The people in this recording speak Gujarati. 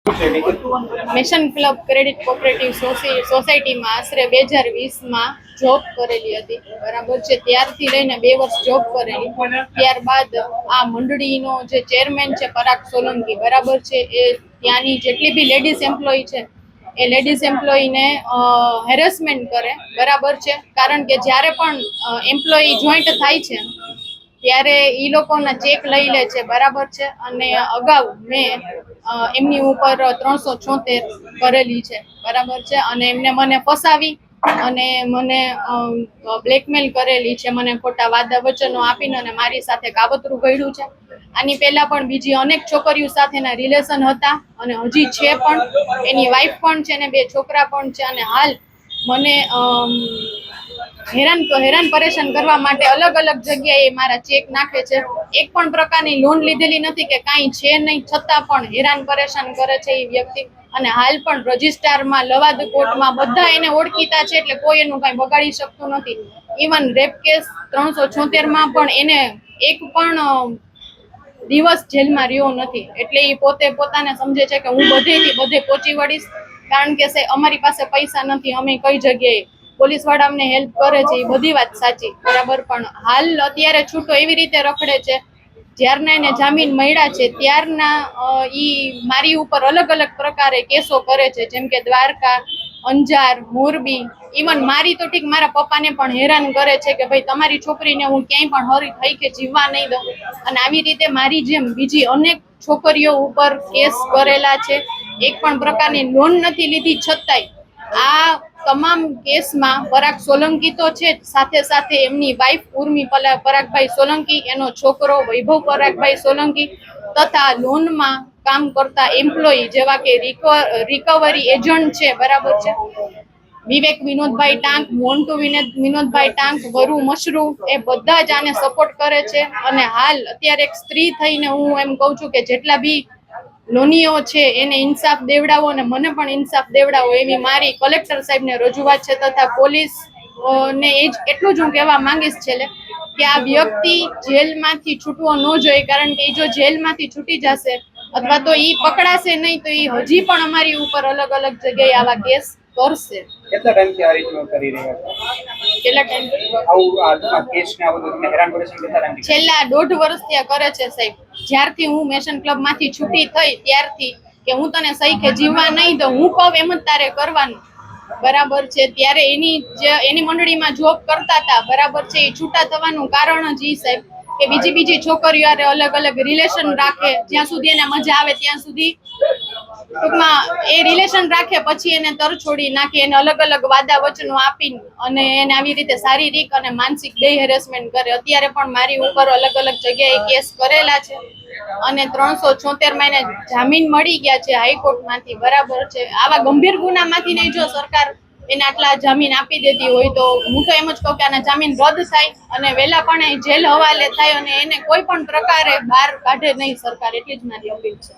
મિશન ક્લબ ક્રેડિટ કોઓપરેટિવ સોસાયટીમાં આશરે 2020માં જોબ કરેલી હતી, બરાબર છે. ત્યારથી લઈને 2 વર્ષ જોબ કરેલી. ત્યારબાદ આ મંડળીનો જે ચેરમેન છે પરાગ સોલંકી, બરાબર છે, એ ત્યાંની જેટલી બી લેડીઝ એમ્પ્લોય છે એ લેડીઝ એમ્પ્લોયીને હેરેસમેન્ટ કરે, બરાબર છે. કારણ કે જ્યારે પણ એમ્પ્લોયી જોઈન્ટ થાય છે ત્યારે ઈ લોકોના ચેક લઈ લે છે, બરાબર છે. અને અગાઉ મેં એમની ઉપર 376 કરેલી છે, બરાબર છે. અને એમને મને ફસાવી અને મને બ્લેકમેલ કરેલી છે, મને ખોટા વાદા વચનો આપીને અને મારી સાથે કાવતરું કર્યું છે. આની પહેલા પણ બીજી અનેક છોકરીઓ સાથેના રિલેશન હતા અને હજી છે પણ. એની વાઈફ પણ છે ને 2 છોકરા પણ છે. અને હાલ મને હેરાન પરેશાન કરવા માટે અલગ અલગ જગ્યાએ મારા ચેક નાખે છે. એક પણ પ્રકારની લોન લીધેલી નથી કે કાંઈ છે નહીં, છતાં પણ હેરાન પરેશાન કરે છે એ વ્યક્તિ. અને હાલ પણ રજિસ્ટ્રારમાં, લવાદ કોર્ટમાં બધા એને ઓળખીતા છે, એટલે કોઈ એનું કાંઈ બગાડી શકતું નથી. ઇવન રેપ કેસ 376માં પણ એને એક પણ દિવસ જેલમાં રહ્યો નથી. એટલે એ પોતાને સમજે છે કે હું બધે પહોંચી વળીશ, કારણ કે અમારી પાસે પૈસા નથી, અમે કઈ જગ્યાએ પોલીસ વાળા અમને હેલ્પ કરે છે, એ બધી વાત સાચી, બરાબર. પણ હાલ અત્યારે છૂટો એવી રીતે રખડે છે, જ્યારના એને જામીન મળ્યા છે ત્યારના ઈ મારી ઉપર અલગ અલગ પ્રકારે કેસો કરે છે, જેમ કે દ્વારકા, અંજાર, મોરબી. ઇવન મારી તો ઠીક, મારા પપ્પાને પણ હેરાન કરે છે કે ભાઈ તમારી છોકરીને હું ક્યાંય પણ હરી થઈ કે જીવવા નહીં દઉં. અને આવી રીતે મારી જેમ બીજી અનેક છોકરીઓ ઉપર કેસ કરેલા છે. એક પણ પ્રકારની લોન નથી લીધી, છતાંય આ તમામ કેસમાં પરાગ સોલંકી તો છે જ, સાથે સાથે એમની વાઈફ ઉર્મી પરાગભાઈ સોલંકી, એનો છોકરો વૈભવ પરાગભાઈ સોલંકી તથા લોનમાં કામ કરતા એમ્પ્લોયી જેવા કે રિકવરી એજન્ટ છે, બરાબર છે, વિવેક વિનોદભાઈ ટાંક, મોન્ટુ વિનોદભાઈ ટાંક, વરુ મશરૂ, એ બધા જ આને સપોર્ટ કરે છે. અને હાલ અત્યારે એક સ્ત્રી થઈને હું એમ કહું છું કે જેટલા બી લોનીઓ છે એને ઇન્સાફ દેવડાવો અને મને પણ ઇન્સાફ દેવડાવો, એવી મારી કલેક્ટર સાહેબને રજૂઆત છે. તથા પોલીસ ને એ જ એટલું જ હું કહેવા માંગીશ છેલ્લે કે આ વ્યક્તિ જેલમાંથી છૂટવો ન જોઈએ, કારણ કે એ જો જેલમાંથી છૂટી જશે અથવા તો ઈ પકડાશે નહીં તો ઈ હજી પણ અમારી ઉપર અલગ અલગ જગ્યાએ આવા કેસ કરશે. કેટલા ટાઈમથી આ રીતનું કરી રહ્યા છો? કેટલા ટાઈમ? આ કેસને આ બધું તમને હેરાન પરેશાન કેટલા ટાઈમથી? છેલ્લા 1.5 વર્ષથી આ કરે છે સાહેબ. જ્યારથી હું મેશન ક્લબ માંથી છૂટી થઈ ત્યારથી કે હું તને સહી કે જીવવા નહીં દઉં, હું કહું એમ જ તારે કરવાનું, બરાબર છે. ત્યારે એની મંડળીમાં જોબ કરતા હતા, બરાબર છે. એ છૂટા થવાનું કારણ જ ઈ સાહેબ કે બીજી છોકરીઓ અલગ અલગ રિલેશન રાખે, જ્યાં સુધી એને મજા આવે ત્યાં સુધી ટૂંકમાં એ રિલેશન રાખે, પછી એને તરછોડી નાખે, એને અલગ અલગ વાદા વચનો આપીને અને એને આવી રીતે શારીરિક અને માનસિક 2 હેરેસમેન્ટ કરે. અત્યારે પણ મારી ઉપર અલગ અલગ જગ્યાએ કેસ કરેલા છે અને 376માં એને જામીન મળી ગયા છે હાઈકોર્ટમાંથી, બરાબર છે. આવા ગંભીર ગુનામાંથી નહીં જો સરકાર એને આટલા જામીન આપી દેતી હોય તો હું તો એમ જ કહું કે આના જામીન રદ થાય અને વહેલા પણ જેલ હવાલે થાય અને એને કોઈ પણ પ્રકારે બહાર કાઢે નહીં સરકાર, એટલી જ મારી અપીલ છે.